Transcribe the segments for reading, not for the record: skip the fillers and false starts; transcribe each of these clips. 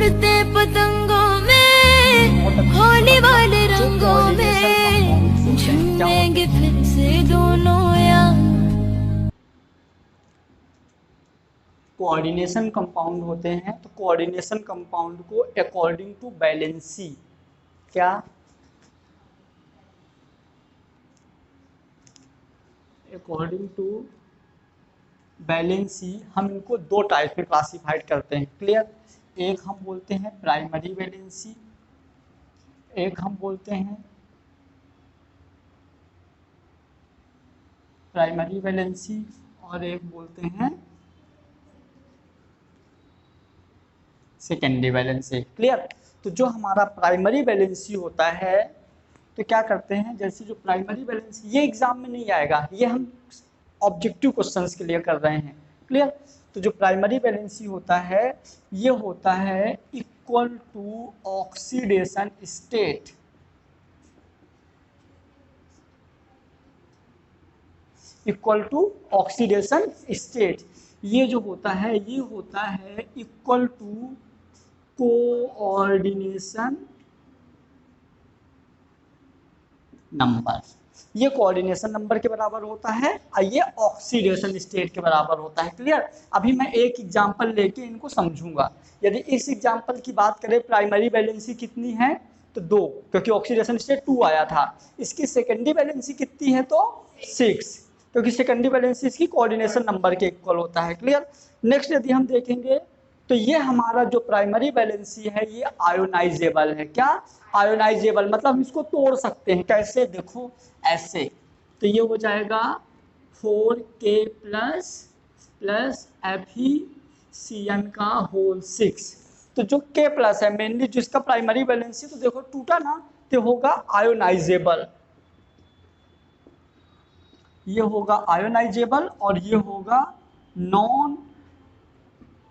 उड़ते पतंगों में, होली वाले रंगों में झूमेंगे फिर से दोनों यार। कोऑर्डिनेशन कंपाउंड होते हैं, तो कोऑर्डिनेशन कंपाउंड को अकॉर्डिंग टू वैलेंसी, क्या अकॉर्डिंग टू वैलेंसी हम इनको दो टाइप में क्लासिफाइड करते हैं। क्लियर? एक हम बोलते हैं प्राइमरी वैलेंसी, एक हम बोलते हैं प्राइमरी वैलेंसी, और एक बोलते हैं सेकेंडरी वैलेंसी। क्लियर? तो जो हमारा प्राइमरी वैलेंसी होता है, तो क्या करते हैं, जैसे जो प्राइमरी वैलेंसी, ये एग्जाम में नहीं आएगा, ये हम ऑब्जेक्टिव क्वेश्चंस के लिए कर रहे हैं। क्लियर? तो जो प्राइमरी वैलेंसी होता है, ये होता है equal to oxidation state, equal to oxidation state. ये जो होता है, ये होता है इक्वल टू कोऑर्डिनेशन नंबर। ये कोऑर्डिनेशन नंबर के बराबर होता है और ये ऑक्सीडेशन स्टेट के बराबर होता है। क्लियर? अभी मैं एक एग्जांपल लेके इनको समझूंगा। यदि इस एग्जांपल की बात करें, प्राइमरी वैलेंसी कितनी है, तो 2, क्योंकि ऑक्सीडेशन स्टेट 2 आया था। इसकी सेकेंडरी वैलेंसी कितनी है, तो 6, क्योंकि सेकेंडरी वैलेंसी इसकी कोऑर्डिनेशन नंबर के इक्वल होता है। क्लियर? नेक्स्ट यदि हम देखेंगे, तो ये हमारा जो प्राइमरी वैलेंसी है, ये आयोनाइजेबल है। क्या? आयोनाइजेबल, मतलब हम इसको तोड़ सकते हैं। कैसे? देखो ऐसे, तो ये हो जाएगा 4k प्लस प्लस FeCN का होल 6। तो जो k प्लस है मेनली जिसका प्राइमरी वैलेंसी, तो देखो टूटा ना, तो होगा आयोनाइजेबल, ये होगा आयोनाइजेबल और ये होगा नॉन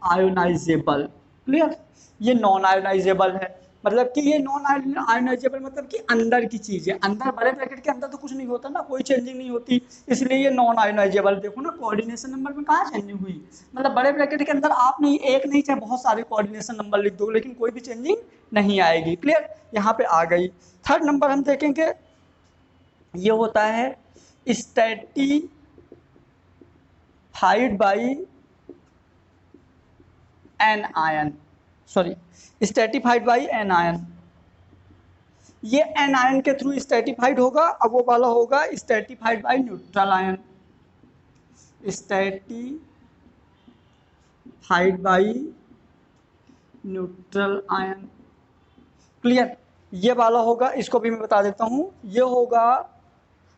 आयोनाइजेबल। क्लियर? ये नॉन आयोनाइजेबल है, मतलब कि ये नॉन आयोनाइजेबल मतलब कि अंदर की चीज है, अंदर बड़े ब्रैकेट के अंदर तो कुछ नहीं होता ना, कोई चेंजिंग नहीं होती, इसलिए ये नॉन आयोनाइजेबल। देखो ना कोऑर्डिनेशन नंबर में कहाँ चेंजिंग हुई, मतलब बड़े ब्रैकेट के अंदर आप नहीं, एक नहीं चाहे बहुत सारे कोऑर्डिनेशन नंबर लिख दो, लेकिन कोई भी चेंजिंग नहीं आएगी। क्लियर? यहाँ पे आ गई। थर्ड नंबर हम देखेंगे, ये होता है stratified by anion, sorry stratified by anion. ये एन आयन के थ्रू स्ट्रैटिफाइड होगा, अब वो वाला होगा stratified by neutral ion, stratified by neutral ion. Clear? ये वाला होगा, इसको भी मैं बता देता हूं, ये होगा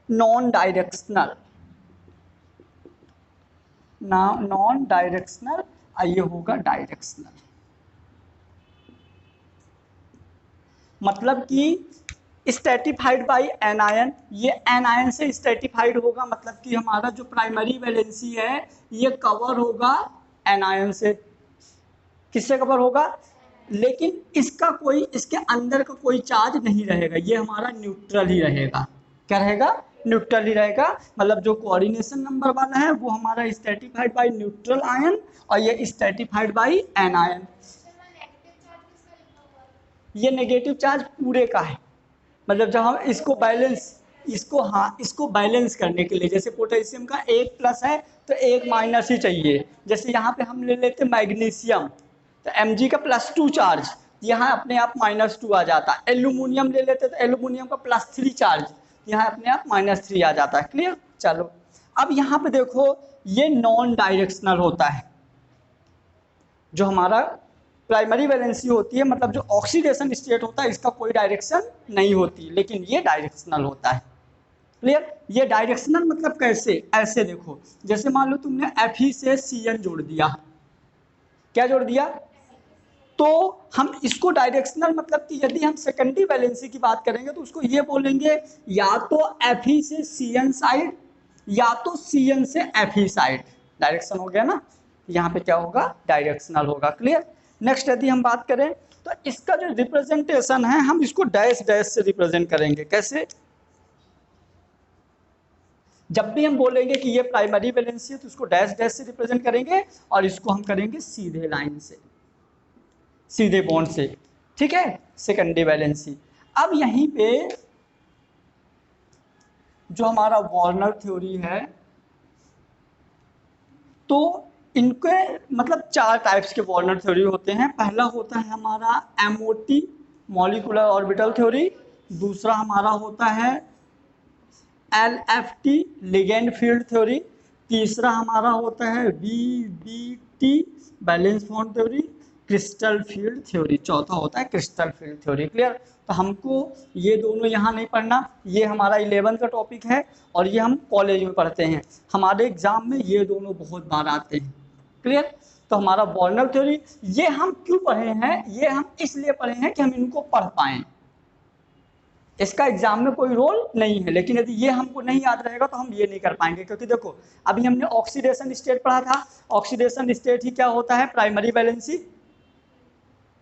नॉन डायरेक्शनल, नॉन डायरेक्शनल, ये होगा डायरेक्शनल। मतलब कि स्ट्रैटिफाइड बाई एन आयन, ये एन आयन से स्ट्रैटिफाइड होगा, मतलब कि हमारा जो प्राइमरी वैलेंसी है ये कवर होगा एन आयन से। किससे कवर होगा? लेकिन इसका कोई, इसके अंदर का कोई चार्ज नहीं रहेगा, ये हमारा न्यूट्रल ही रहेगा। क्या रहेगा? न्यूट्रल ही रहेगा। मतलब जो कोऑर्डिनेशन नंबर वाला है वो हमारा स्ट्रैटिफाइड बाई न्यूट्रल आयन और ये स्ट्रैटिफाइड बाई एन आयन। ये नेगेटिव चार्ज पूरे का है, मतलब जब हम इसको बैलेंस, इसको हाँ इसको बैलेंस करने के लिए, जैसे पोटेशियम का 1 प्लस है तो 1 माइनस ही चाहिए। जैसे यहाँ पे हम ले लेते मैग्नीशियम, तो Mg का +2 चार्ज, यहाँ अपने आप -2 आ जाता है। एल्यूमिनियम ले लेते तो एल्यूमिनियम का +3 चार्ज, यहाँ अपने आप -3 आ जाता है। क्लियर? चलो अब यहाँ पे देखो, ये नॉन डायरेक्शनल होता है। जो हमारा प्राइमरी वैलेंसी होती है, मतलब जो ऑक्सीडेशन स्टेट होता है, इसका कोई डायरेक्शन नहीं होती, लेकिन ये डायरेक्शनल होता है। क्लियर? ये डायरेक्शनल मतलब कैसे? ऐसे देखो, जैसे मान लो तुमने Fe से Cn जोड़ दिया, क्या जोड़ दिया, तो हम इसको डायरेक्शनल, मतलब कि यदि हम सेकेंडरी वैलेंसी की बात करेंगे तो उसको ये बोलेंगे या तो Fe से Cn साइड या तो Cn से Fe साइड। डायरेक्शन हो गया ना, यहाँ पे क्या होगा? डायरेक्शनल होगा। क्लियर? नेक्स्ट यदि हम बात करें, तो इसका जो रिप्रेजेंटेशन है, हम इसको डैश डैश से रिप्रेजेंट करेंगे। कैसे? जब भी हम बोलेंगे कि ये प्राइमरी वैलेंसी है तो उसको डैश डैश से रिप्रेजेंट करेंगे, और इसको हम करेंगे सीधे लाइन से, सीधे बॉन्ड से, ठीक है, सेकेंडरी वैलेंसी। अब यहीं पे जो हमारा वार्नर थ्योरी है, तो इनके मतलब 4 टाइप्स के वार्नर थ्योरी होते हैं। पहला होता है हमारा MOT मॉलिक्यूलर ऑर्बिटल थ्योरी, दूसरा हमारा होता है LFT लिगेंड फील्ड थ्योरी, तीसरा हमारा होता है VBT valence bond theory, crystal field theory, चौथा होता है क्रिस्टल फील्ड थ्योरी। क्लियर? तो हमको ये दोनों यहाँ नहीं पढ़ना, ये हमारा 11 का टॉपिक है और ये हम कॉलेज में पढ़ते हैं। हमारे एग्जाम में ये दोनों बहुत बार आते हैं। क्लियर? तो हमारा वार्नर थ्योरी ये हम क्यों पढ़े हैं, ये हम इसलिए पढ़े हैं कि हम इनको पढ़ पाएँ। इसका एग्जाम में कोई रोल नहीं है, लेकिन यदि ये हमको नहीं याद रहेगा तो हम ये नहीं कर पाएंगे। क्योंकि देखो अभी हमने ऑक्सीडेशन स्टेट पढ़ा था, ऑक्सीडेशन स्टेट ही क्या होता है, प्राइमरी वैलेंसी,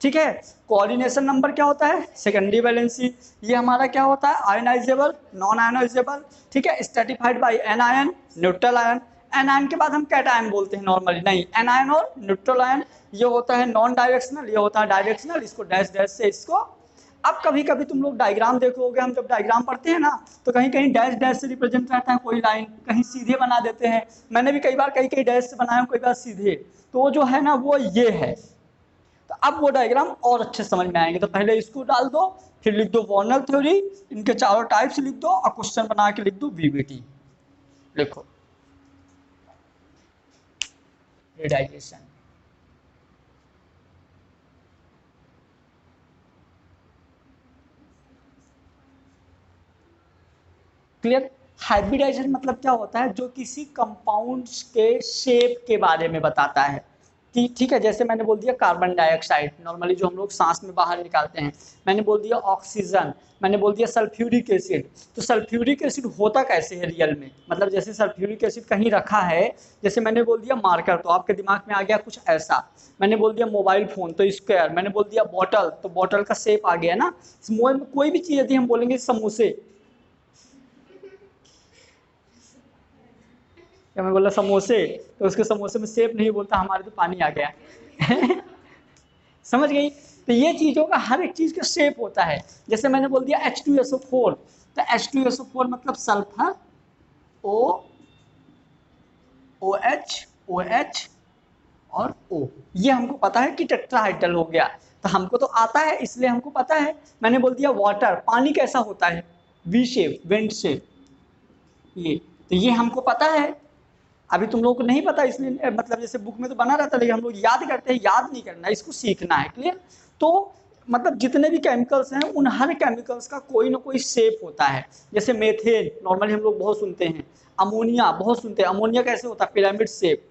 ठीक है। कोऑर्डिनेशन नंबर क्या होता है, सेकेंडरी वैलेंसी। ये हमारा क्या होता है, आयनाइजेबल, नॉन आयनाइजेबल, ठीक है, stratified by anion, neutral ion. Anion के बाद हम कैटायन बोलते हैं नॉर्मली, नहीं, एन आयन और न्यूट्रल आयन। ये होता है नॉन डायरेक्शनल, ये होता है डायरेक्शनल, इसको डैश डैश से इसको। अब कभी कभी तुम लोग डायग्राम देखोगे, हम जब डायग्राम पढ़ते हैं ना तो कहीं कहीं डैश डैश से रिप्रेजेंट रहता है कोई लाइन, कहीं सीधे बना देते हैं। मैंने भी कई बार कई डैश से बनाया हूँ, कई बार सीधे, तो जो है ना वो ये है। तो अब वो डायग्राम और अच्छे समझ में आएंगे। तो पहले इसको डाल दो, फिर लिख दो वार्नर थ्योरी, इनके चारों टाइप्स लिख दो और क्वेश्चन बना के लिख दो VBT। लिखो रेडाइजेशन। क्लियर? हाइब्रिडाइजेशन मतलब क्या होता है, जो किसी कंपाउंड्स के शेप के बारे में बताता है कि ठीक है, जैसे मैंने बोल दिया कार्बन डाइऑक्साइड, नॉर्मली जो हम लोग सांस में बाहर निकालते हैं। मैंने बोल दिया ऑक्सीजन, मैंने बोल दिया सल्फ्यूरिक एसिड। तो सल्फ्यूरिक एसिड होता कैसे है रियल में, मतलब जैसे सल्फ्यूरिक एसिड कहीं रखा है, जैसे मैंने बोल दिया मार्कर, तो आपके दिमाग में आ गया कुछ ऐसा। मैंने बोल दिया मोबाइल फोन तो स्क्वायर, मैंने बोल दिया बॉटल तो बॉटल का शेप आ गया ना। कोई भी चीज़ यदि हम बोलेंगे समोसे, क्या मैं बोला समोसे, तो उसके समोसे में शेप नहीं बोलता, हमारे तो पानी आ गया समझ गई? तो ये चीज़ों का हर एक चीज़ का शेप होता है। जैसे मैंने बोल दिया H2SO4, तो H2SO4 मतलब सल्फर, OH OH और O। ये हमको पता है कि टेट्राहाइड्रल हो गया, तो हमको तो आता है इसलिए हमको पता है। मैंने बोल दिया वाटर, पानी कैसा होता है, V शेप, वेंट शेप, ये तो ये हमको पता है। अभी तुम लोगों को नहीं पता इसलिए, मतलब जैसे बुक में तो बना रहता है लेकिन हम लोग याद करते हैं, याद नहीं करना, इसको सीखना है। क्लियर? तो मतलब जितने भी केमिकल्स हैं उन हर केमिकल्स का कोई ना कोई शेप होता है। जैसे मेथेन नॉर्मली हम लोग बहुत सुनते हैं, अमोनिया बहुत सुनते हैं, अमोनिया कैसे होता है, पिरामिड शेप।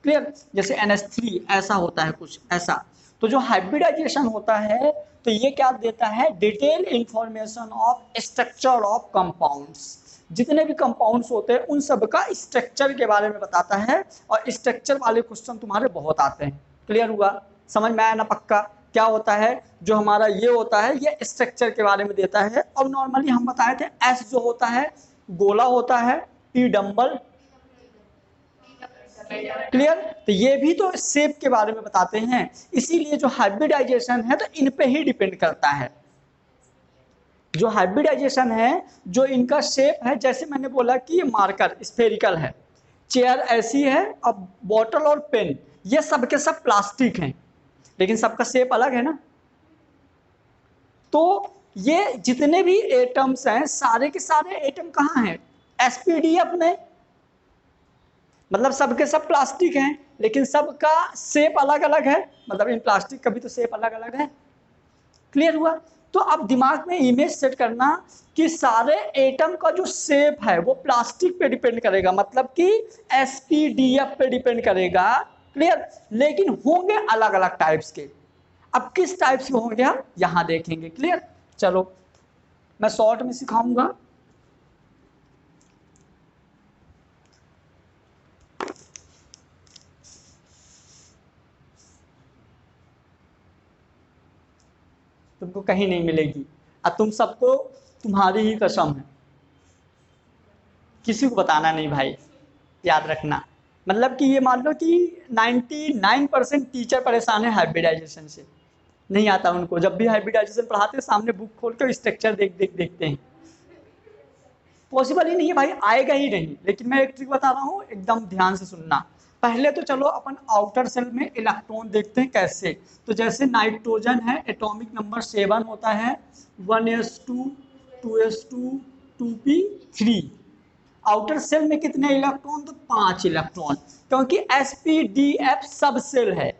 क्लियर? जैसे NH3 ऐसा होता है कुछ ऐसा। तो जो हाइब्रिडाइजेशन होता है तो ये क्या देता है, detail information of structure of compounds. जितने भी कंपाउंड्स होते हैं उन सब का स्ट्रक्चर के बारे में बताता है, और स्ट्रक्चर वाले क्वेश्चन तुम्हारे बहुत आते हैं। क्लियर हुआ? समझ में आया ना पक्का? क्या होता है, जो हमारा ये होता है ये स्ट्रक्चर के बारे में देता है। और नॉर्मली हम बताए थे S जो होता है गोला होता है, P डम्बल। क्लियर? तो ये भी तो शेप के बारे में बताते हैं, इसीलिए जो हाइब्रिडाइजेशन है तो इन पे ही डिपेंड करता है। जो हाइब्रिडाइजेशन है, जो इनका शेप है, जैसे मैंने बोला कि ये मार्कर स्फेरिकल है, चेयर ऐसी है, अब बॉटल और पेन ये सब के सब प्लास्टिक हैं, लेकिन सबका शेप अलग है ना। तो ये जितने भी एटम्स हैं सारे के सारे एटम कहाँ हैं, SPDF में, मतलब सबके सब प्लास्टिक हैं लेकिन सबका शेप अलग अलग है, मतलब इन प्लास्टिक का भी तो शेप अलग अलग है। क्लियर हुआ? तो अब दिमाग में इमेज सेट करना कि सारे एटम का जो शेप है वो प्लास्टिक पे डिपेंड करेगा, मतलब कि SPDF पे डिपेंड करेगा। क्लियर? लेकिन होंगे अलग अलग टाइप्स के। अब किस टाइप्स के होंगे हम यहाँ देखेंगे। क्लियर? चलो मैं शॉर्ट में सिखाऊंगा। तुमको कहीं नहीं मिलेगी, और तुम सबको तुम्हारी ही कसम है, किसी को बताना नहीं भाई, याद रखना। मतलब कि ये मान लो कि 99% टीचर परेशान है हाइब्रिडाइजेशन से, नहीं आता उनको, जब भी हाइब्रिडाइजेशन पढ़ाते हैं सामने बुक खोल के स्ट्रक्चर देखते हैं। पॉसिबल ही नहीं है भाई, आएगा ही नहीं। लेकिन मैं एक ट्रिक बता रहा हूँ, एकदम ध्यान से सुनना। पहले तो चलो अपन आउटर सेल में इलेक्ट्रॉन देखते हैं कैसे। तो जैसे नाइट्रोजन है, एटॉमिक नंबर 7 होता है, 1s2 2s2 2p3। Outer cell में कितने इलेक्ट्रॉन? तो 5 इलेक्ट्रॉन, क्योंकि sp-df सब सेल है।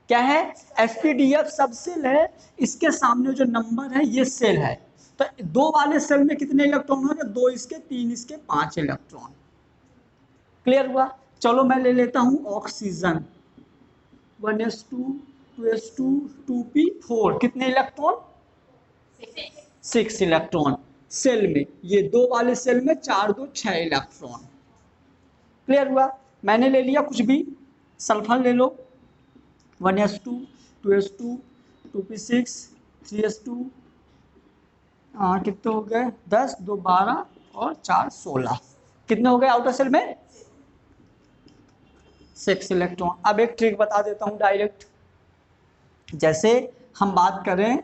क्या है? sp-df सब सेल है। इसके सामने जो नंबर है ये सेल है। तो 2 वाले सेल में कितने इलेक्ट्रॉन होंगे? 2 इसके, 3 इसके, 5 इलेक्ट्रॉन। क्लियर हुआ? चलो मैं ले लेता हूं ऑक्सीजन, 1s2 2s2 2p4। कितने इलेक्ट्रॉन? 6 इलेक्ट्रॉन सेल में। ये 2 वाले सेल में 4 2 6 इलेक्ट्रॉन। क्लियर हुआ? मैंने ले लिया कुछ भी, सल्फर ले लो, 1s2 2s2 2p6 3s2, कितने हो गए? 10 2 12 और 4 16। कितने हो गए आउटर सेल में? 6 इलेक्ट्रॉन। अब एक ट्रिक बता देता हूं डायरेक्ट। जैसे हम बात करें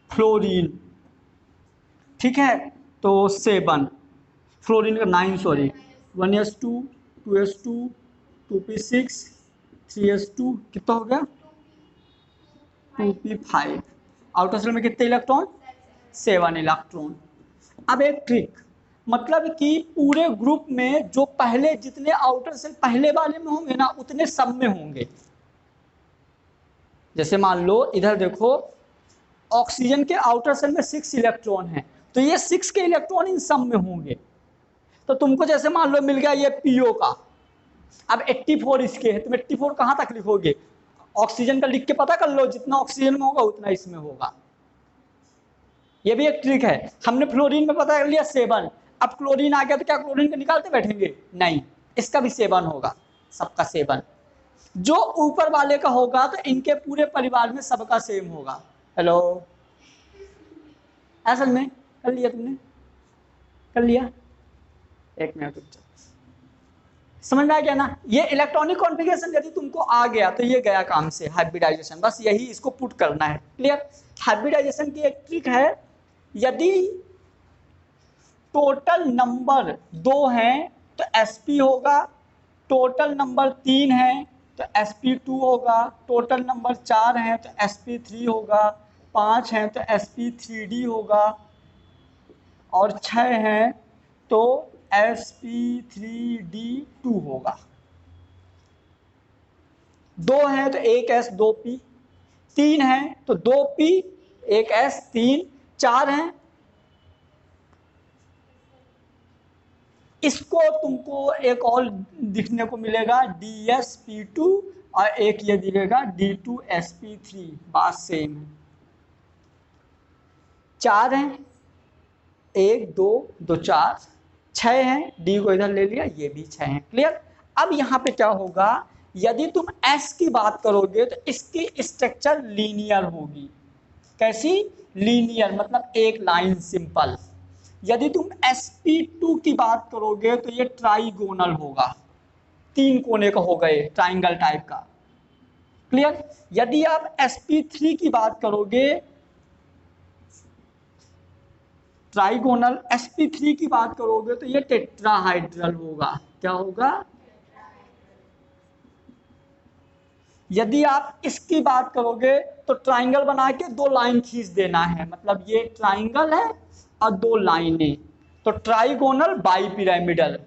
फ्लोरीन, ठीक है, तो 7, फ्लोरीन का 9 sorry, 1s2 2s2 2p6 3s2, कितना हो गया? 2p5। आउटर सेल में कितने इलेक्ट्रॉन? 7 इलेक्ट्रॉन। अब एक ट्रिक, मतलब कि पूरे ग्रुप में जो पहले जितने आउटर सेल पहले वाले में होंगे ना, उतने सब में होंगे। जैसे मान लो इधर देखो, ऑक्सीजन के आउटर सेल में 6 इलेक्ट्रॉन है, तो ये 6 के इलेक्ट्रॉन इन सब में होंगे। तो तुमको जैसे मान लो मिल गया ये पीओ का, अब 84 इसके है, तुम 84 कहाँ तक लिखोगे? ऑक्सीजन का लिख के पता कर लो, जितना ऑक्सीजन में होगा उतना इसमें होगा। ये भी एक ट्रिक है। हमने फ्लोरीन में पता कर लिया 7, अब क्लोरीन आ गया तो क्या क्लोरीन को निकालते बैठेंगे? नहीं, इसका भी 7 होगा, सबका 7। जो ऊपर वाले का होगा तो इनके पूरे परिवार में सबका सेम होगा। हेलो, असल में कर लिया तुमने? कर लिया? एक मिनट समझ में आ गया ना? ये इलेक्ट्रॉनिक कॉन्फ़िगरेशन यदि तुमको आ गया तो ये गया काम से हाइब्रिडाइजेशन। बस यही इसको पुट करना है। क्लियर? हाइब्रिडाइजेशन की एक ट्रिक है, यदि टोटल नंबर 2 हैं तो sp होगा, टोटल नंबर 3 है तो sp2 होगा, टोटल नंबर 4 है तो sp3 होगा, 5 है तो sp3d होगा, और 6 है तो sp3d2 होगा। 2 है तो 1s 2p, 3 है तो 2p 1s 3, 4 है। इसको तुमको एक और दिखने को मिलेगा dsp2, और एक ये दिखेगा d2sp3। बात सेम है। 4 है, 1 2 2 4, 6 है, डी को इधर ले लिया, ये भी 6 है। क्लियर? अब यहाँ पे क्या होगा, यदि तुम s की बात करोगे तो इसकी स्ट्रक्चर लीनियर होगी। कैसी? लीनियर, मतलब एक लाइन, सिंपल। यदि तुम sp2 की बात करोगे तो ये ट्राइगोनल होगा, 3 कोने का होगा, ये ट्राइंगल टाइप का। क्लियर? यदि आप sp3 की बात करोगे, ट्राइगोनल sp3 की बात करोगे तो ये टेट्राहाइड्रल होगा। क्या होगा? यदि आप इसकी बात करोगे तो ट्राइंगल बना के 2 लाइन खींच देना है, मतलब ये ट्राइंगल है और 2 लाइनें, तो trigonal bipyramidal.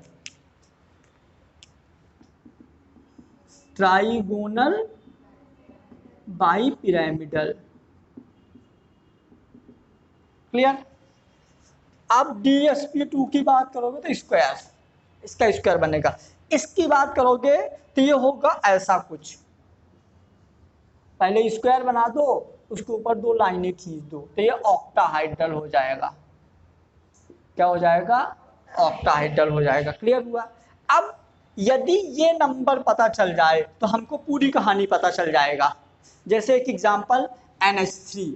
Trigonal bipyramidal. Clear? अब dsp2 की बात करोगे तो स्क्वायर, इसका स्क्वायर बनेगा। इसकी बात करोगे तो ये होगा ऐसा कुछ, पहले स्क्वायर बना दो, उसके ऊपर 2 लाइनें खींच दो, तो ये ऑक्टाहाइड्रल हो जाएगा। क्या हो जाएगा? ऑक्टाहाइड्रल हो जाएगा। क्लियर हुआ? अब यदि ये नंबर पता चल जाए तो हमको पूरी कहानी पता चल जाएगा। जैसे एक एग्जांपल NH3।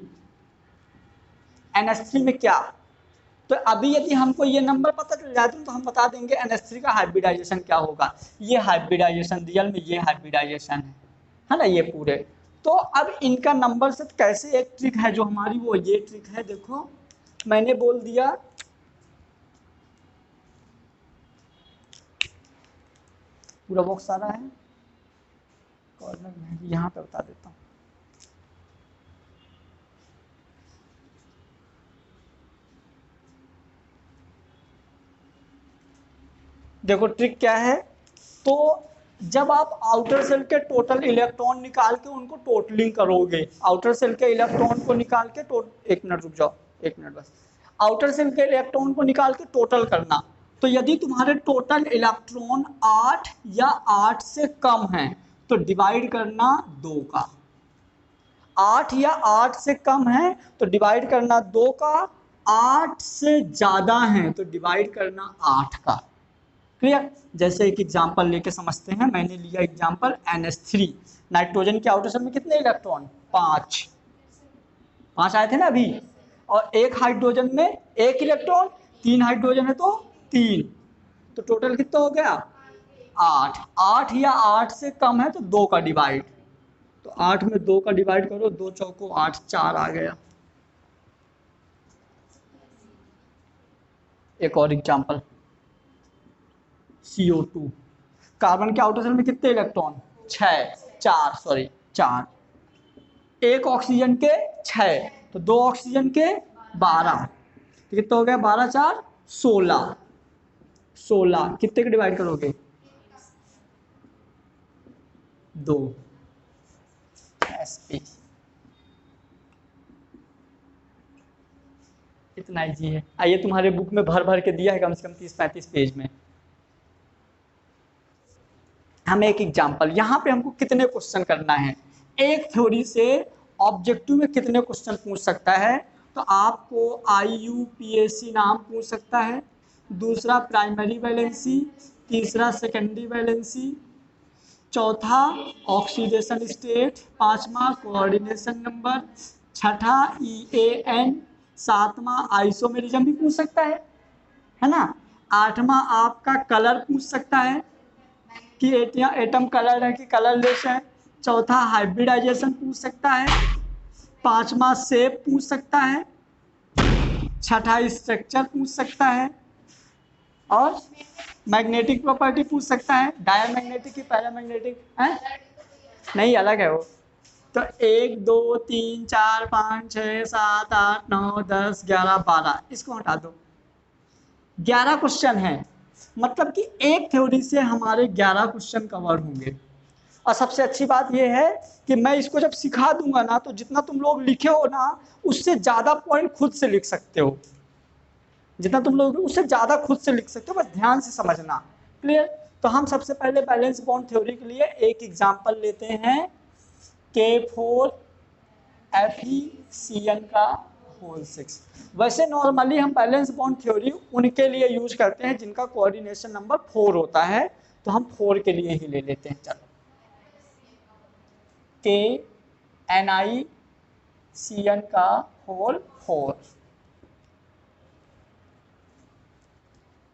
NH3 में क्या, तो अभी यदि हमको ये नंबर पता चल जाए तो हम बता देंगे NH3 का हाइब्रिडाइजेशन क्या होगा। ये हाइब्रिडाइजेशन, रियल में ये हाइब्रिडाइजेशन है ना, ये पूरे। तो अब इनका नंबर सेट कैसे, एक ट्रिक है जो हमारी, वो ये ट्रिक है। देखो मैंने बोल दिया पूरा बॉक्स सारा है, कॉर्नर में यहाँ पे बता देता हूँ। देखो ट्रिक क्या है, तो जब आप आउटर सेल के टोटल इलेक्ट्रॉन निकाल के उनको टोटलिंग करोगे, आउटर सेल के इलेक्ट्रॉन को निकाल के एक मिनट रुक जाओ, एक मिनट बस, आउटर सेल के इलेक्ट्रॉन को निकाल के टोटल करना। तो यदि तुम्हारे टोटल इलेक्ट्रॉन 8 या 8 से कम है तो डिवाइड करना 2 का, 8 या 8 से कम है तो डिवाइड करना 2 का, 8 से ज़्यादा है तो डिवाइड करना 8 का। क्लियर? जैसे एक एग्जांपल लेके समझते हैं। मैंने लिया एग्जांपल NH3, नाइट्रोजन के आउटर सेल में कितने इलेक्ट्रॉन, 5 आए थे ना अभी, और एक हाइड्रोजन में 1 इलेक्ट्रॉन, 3 हाइड्रोजन है तो 3, तो टोटल कितना हो गया 8। 8 या 8 से कम है तो 2 का डिवाइड, तो 8 में 2 का डिवाइड करो, 2 चौको 8, 4 आ गया। एक और एग्जांपल CO2, कार्बन के आउटर सेल में कितने इलेक्ट्रॉन, 4, एक ऑक्सीजन के 6, तो 2 ऑक्सीजन के 12, तो कितना हो गया 12 4 16, कितने के डिवाइड करोगे 2 SP। इतना इजी है। आइए तुम्हारे बुक में भर भर के दिया है कम से कम 30-35 पेज में। हम एक एग्जांपल, यहाँ पे हमको कितने क्वेश्चन करना है, एक थ्योरी से ऑब्जेक्टिव में कितने क्वेश्चन पूछ सकता है, तो आपको IUPAC नाम पूछ सकता है, दूसरा प्राइमरी वैलेंसी, तीसरा सेकेंडरी वैलेंसी, चौथा ऑक्सीडेशन स्टेट, पांचवा कोऑर्डिनेशन नंबर, छठा EAN, सातवां आइसोमेरिज्म भी पूछ सकता है ना, आठवां आपका कलर पूछ सकता है कि एटम कलर है कि कलरलेस है, चौथा हाइब्रिडाइजेशन पूछ सकता है, पांचवा शेप पूछ सकता है, छठा स्ट्रक्चर पूछ सकता है, और मैग्नेटिक प्रॉपर्टी पूछ सकता है। डायमैग्नेटिक की पैरामैग्नेटिक है, नहीं अलग है वो। तो 1 2 3 4 5 6 7 8 9 10 11 12, इसको हटा दो, 11 क्वेश्चन है। मतलब कि एक थ्योरी से हमारे 11 क्वेश्चन कवर होंगे। और सबसे अच्छी बात यह है कि मैं इसको जब सिखा दूंगा ना, तो जितना तुम लोग लिखे हो ना उससे ज़्यादा पॉइंट खुद से लिख सकते हो, जितना तुम लोग उससे ज़्यादा खुद से लिख सकते हो, बस ध्यान से समझना। क्लियर? तो हम सबसे पहले बैलेंस बॉन्ड थ्योरी के लिए एक एग्जाम्पल लेते हैं, K4FeCN का होल 6। वैसे नॉर्मली हम बैलेंस बॉन्ड थ्योरी उनके लिए यूज करते हैं जिनका कोऑर्डिनेशन नंबर 4 होता है, तो हम 4 के लिए ही ले लेते हैं। चलो, KNiCN का होल 4।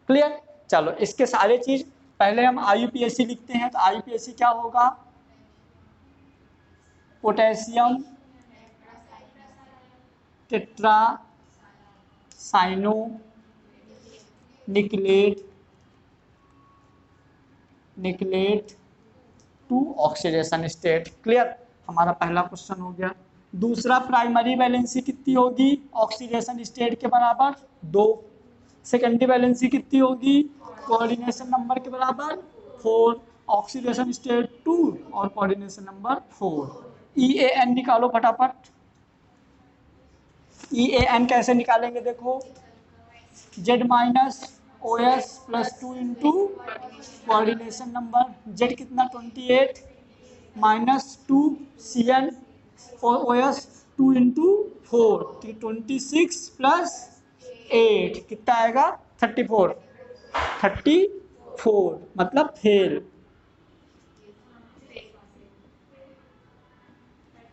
क्लियर? चलो, इसके सारे चीज पहले हम IUPAC लिखते हैं। तो IUPAC क्या होगा, potassium tetracyano nickelate 2 oxidation state. Clear? हमारा पहला क्वेश्चन हो गया। दूसरा, प्राइमरी वैलेंसी कितनी होगी, ऑक्सीडेशन स्टेट के बराबर 2। सेकेंडरी वैलेंसी कितनी होगी, कोऑर्डिनेशन नंबर के बराबर 4, ऑक्सीडेशन स्टेट 2 और कोऑर्डिनेशन नंबर 4। EAN निकालो फटाफट। EAN कैसे निकालेंगे, देखो, Z-OS + 2 into coordination number, Z कितना 28 -2 CN OS 2 इंटू 4, 26 + 8 कितना आएगा 34 मतलब फेल।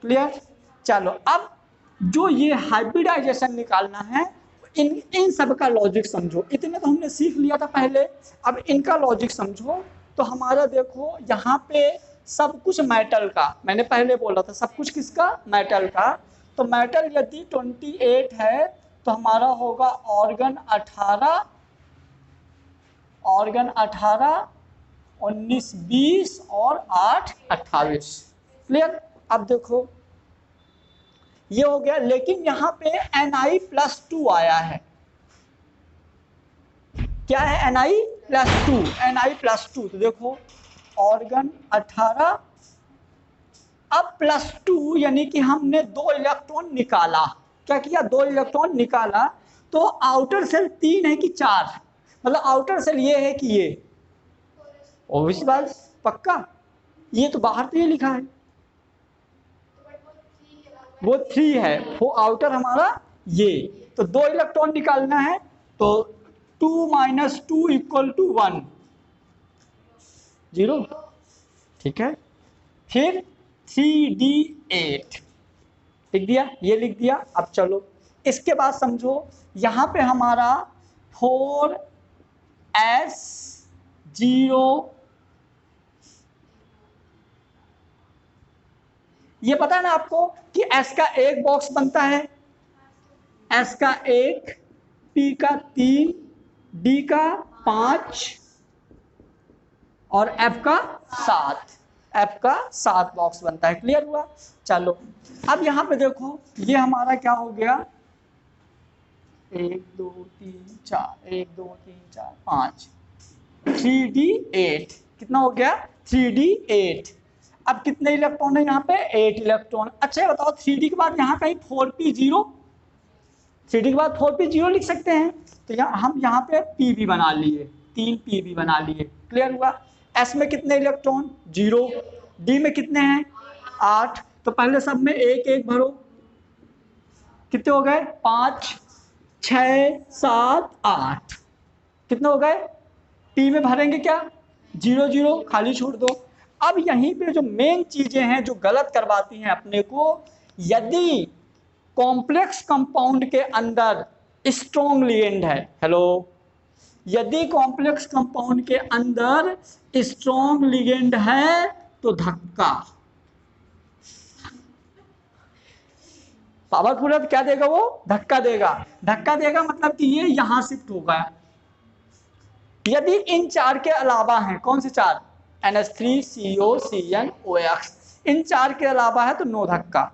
क्लियर? चलो, अब जो ये हाइब्रिडाइजेशन निकालना है, इन सब का लॉजिक समझो। इतने तो हमने सीख लिया था पहले, अब इनका लॉजिक समझो। तो हमारा देखो यहाँ पे सब कुछ मेटल का, मैंने पहले बोला था सब कुछ किसका, मेटल का। तो मेटल यदि 28 है तो हमारा होगा ऑर्गन 18, ऑर्गन 18, 19 20 और 8 28। क्लियर। अब देखो ये हो गया, लेकिन यहाँ पे Na+2 आया है। क्या है Na+2, Na+2। तो देखो ऑर्गन 18, अब +2 यानी कि हमने 2 इलेक्ट्रॉन निकाला। क्या किया, 2 इलेक्ट्रॉन निकाला। तो आउटर सेल 3 है कि 4, मतलब आउटर सेल ये है कि ये, ऑब्वियस बात, पक्का। ये तो बाहर तो ये लिखा है, वो 3 है, वो आउटर हमारा ये। तो 2 इलेक्ट्रॉन निकालना है, तो 2 - 2 = 1, 0। ठीक है, फिर 3d8 लिख दिया, ये लिख दिया। अब चलो इसके बाद समझो, यहाँ पे हमारा 4s0, ये पता है ना आपको कि s का एक बॉक्स बनता है, s का 1, p का 3, d का 5 और f का 7, f का 7 बॉक्स बनता है। क्लियर हुआ। चलो अब यहाँ पे देखो, ये हमारा क्या हो गया, 1 2 3 4, 1 2 3 4 5, 3d8 कितना हो गया, 3d8। अब कितने इलेक्ट्रॉन है यहाँ पे, 8 इलेक्ट्रॉन। अच्छा बताओ 3d के बाद यहाँ कहीं 4p0, 3d के बाद 4p0 लिख सकते हैं। तो हम यहाँ पे p भी बना लिए, 3 p भी बना लिए। क्लियर हुआ। s में कितने इलेक्ट्रॉन, 0, d में कितने हैं, 8। तो पहले सब में 1 1 भरो, कितने हो गए, 5 6 7 8, कितने हो गए। p में भरेंगे क्या, 0 0, खाली छोड़ दो। अब यहीं पे जो मेन चीजें हैं जो गलत करवाती हैं अपने को, यदि कॉम्प्लेक्स कंपाउंड के अंदर स्ट्रॉन्ग लिगेंड है, हेलो, यदि कॉम्प्लेक्स कंपाउंड के अंदर स्ट्रॉन्ग लिगेंड है तो धक्का, पावरफुल है तो क्या देगा, वो धक्का देगा। धक्का देगा मतलब कि ये यहां शिफ्ट होगा। यदि इन 4 के अलावा हैं, कौन से 4, NH3 CO CN OX, इन 4 के अलावा है तो नो धक्का।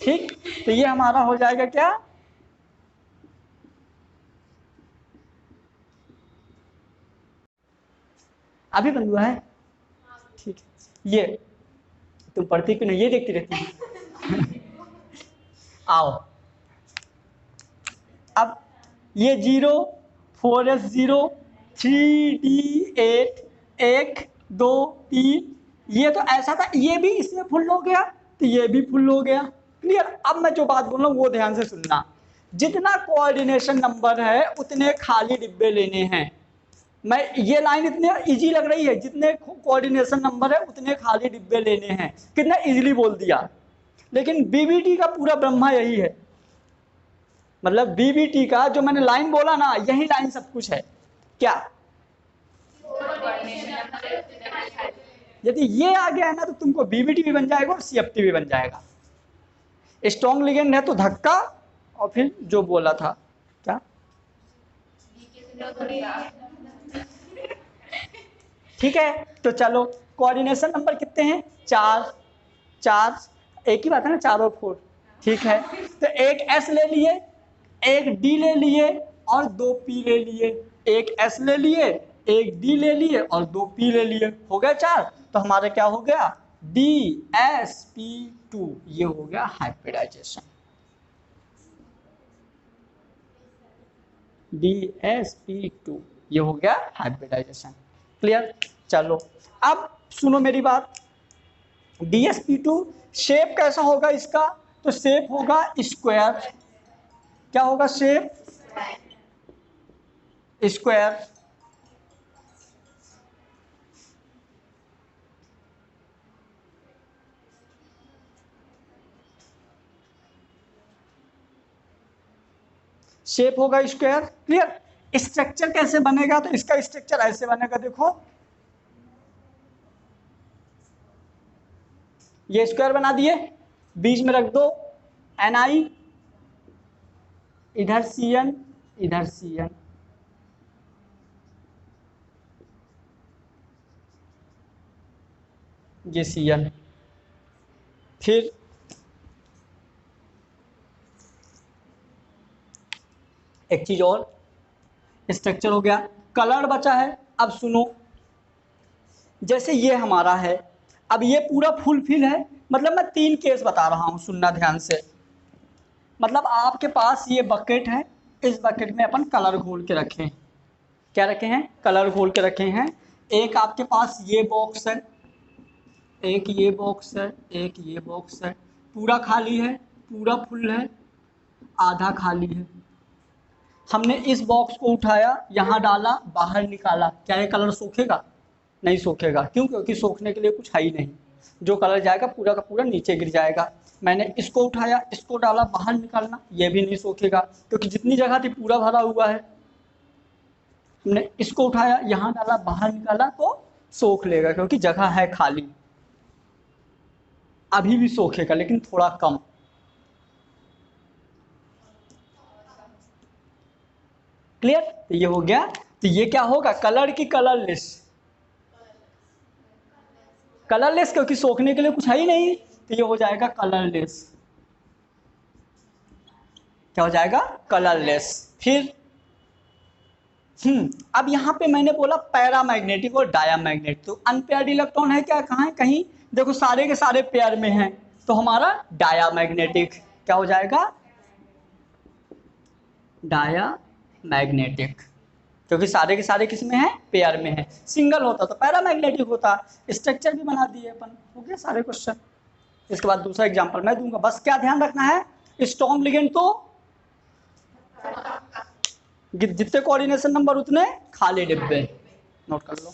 ठीक, तो ये हमारा हो जाएगा क्या, अभी बन हुआ है। ठीक है, ये तुम पढ़ती क्यों नहीं, ये देखती रहती आओ। अब ये 0 4s0 3d8 1 2 3, ये तो ऐसा था, ये भी इसमें फुल हो गया तो ये भी फुल हो गया। क्लियर। अब मैं जो बात बोल रहा हूँ वो ध्यान से सुनना, जितना कोऑर्डिनेशन नंबर है उतने खाली डिब्बे लेने हैं। मैं ये लाइन इतने इजी लग रही है, जितने कोऑर्डिनेशन नंबर है उतने खाली डिब्बे लेने हैं, कितना इजीली बोल दिया। लेकिन बीबीटी का पूरा ब्रह्मा यही है, मतलब बीबीटी का जो मैंने लाइन बोला ना, यही लाइन सब कुछ है। क्या, यदि ये आ गया है ना तो तुमको बीबीटी भी बन जाएगा और सीएफटी भी बन जाएगा। स्ट्रॉन्ग लिगेंड है तो धक्का, और फिर जो बोला था क्या, ठीक है। तो चलो कोऑर्डिनेशन नंबर कितने हैं, 4 4, एक ही बात है ना, 4 और 4। ठीक है, तो एक S ले लिए, एक D ले लिए और 2 P ले लिए। एक S ले लिए, एक D ले लिए और 2 P ले लिए, हो गया 4। तो हमारा क्या हो गया, DsP2, ये हो गया हाइब्रिडाइजेशन। DsP2, ये हो गया हाइब्रिडाइजेशन। क्लियर। चलो अब सुनो मेरी बात, DsP2 शेप कैसा होगा इसका, तो शेप होगा स्क्वायर। क्या होगा, शेप स्क्वायर। शेप होगा स्क्वायर। क्लियर। स्ट्रक्चर कैसे बनेगा, तो इसका स्ट्रक्चर ऐसे बनेगा, देखो ये स्क्वायर बना दिए, बीच में रख दो Ni, इधर Cn, इधर Cn, ये Cn। फिर एक चीज और, स्ट्रक्चर हो गया, कलर बचा है। अब सुनो, जैसे ये हमारा है, अब ये पूरा फुलफिल है, मतलब मैं 3 केस बता रहा हूँ, सुनना ध्यान से। मतलब आपके पास ये बकेट है, इस बकेट में अपन कलर घोल के रखे हैं। क्या रखे हैं? कलर घोल के रखे हैं। एक आपके पास ये बॉक्स है, एक ये बॉक्स है, एक ये बॉक्स है, पूरा खाली है, पूरा फुल है, आधा खाली है। हमने इस बॉक्स को उठाया, यहाँ डाला, बाहर निकाला, क्या ये कलर सूखेगा? नहीं सूखेगा। क्यों? क्योंकि सूखने के लिए कुछ है ही नहीं। जो कलर जाएगा पूरा का पूरा नीचे गिर जाएगा। मैंने इसको उठाया, इसको डाला, बाहर निकालना, ये भी नहीं सूखेगा, क्योंकि जितनी जगह थी पूरा भरा हुआ है। हमने इसको उठाया, यहाँ डाला, बाहर निकाला, तो सोख लेगा, क्योंकि जगह है खाली। अभी भी सोखेगा, लेकिन थोड़ा कम। क्लियर? तो ये हो गया। तो ये क्या होगा? कलर की कलरलेस, कलरलेस, क्योंकि सोखने के लिए कुछ है ही नहीं, तो ये हो जाएगा कलरलेस। क्या हो जाएगा? कलरलेस। फिर अब यहाँ पे मैंने बोला पैरामैग्नेटिक और डायामैग्नेटिक। तो अनपेयर्ड इलेक्ट्रॉन है क्या? कहाँ है? कहीं देखो, सारे के सारे पेयर में हैं, तो हमारा डायामैग्नेटिक। क्या हो जाएगा? डायामैग्नेटिक, क्योंकि सारे के सारे किस में है? पेयर में है। सिंगल होता तो पैरामैग्नेटिक होता। स्ट्रक्चर भी बना दिए अपन। हो गया सारे क्वेश्चन। इसके बाद दूसरा एग्जांपल मैं दूंगा, बस क्या ध्यान रखना है, स्ट्रॉन्ग लिगेंड तो जितने कोऑर्डिनेशन नंबर उतने खाली डिब्बे। नोट कर लो।